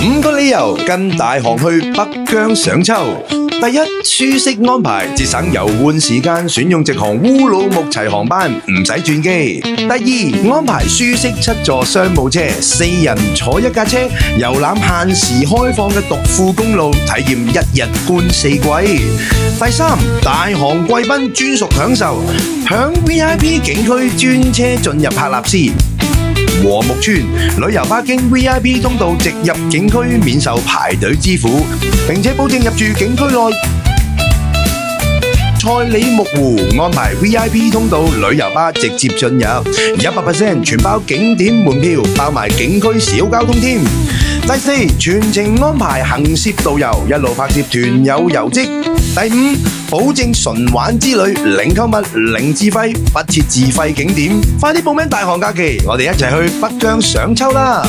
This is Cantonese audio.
5個理由跟大行去北疆賞秋。第一，舒適安排，節省遊玩時間，選用直航烏魯木齊航班，唔使轉機。第二，安排舒適7座商務車，4人坐一架車，遊覽限時開放嘅獨富公路，體驗1日觀4季。第三，大行貴賓專屬享受，享 VIP 景區專車進入喀納斯和木村旅遊巴，經 VIP 通道直入景區，免受排隊之苦，並且保證入住景區內賽里木湖，安排 VIP 通道旅遊巴直接進入，100% 全包景點門票，包埋景區小交通添。第四，全程安排行攝導遊，一路拍攝團友遊跡。第五，保證純玩之旅，零購物、零自費，不設自費景點。快啲報名大行假期，我哋一齊去北疆賞秋啦！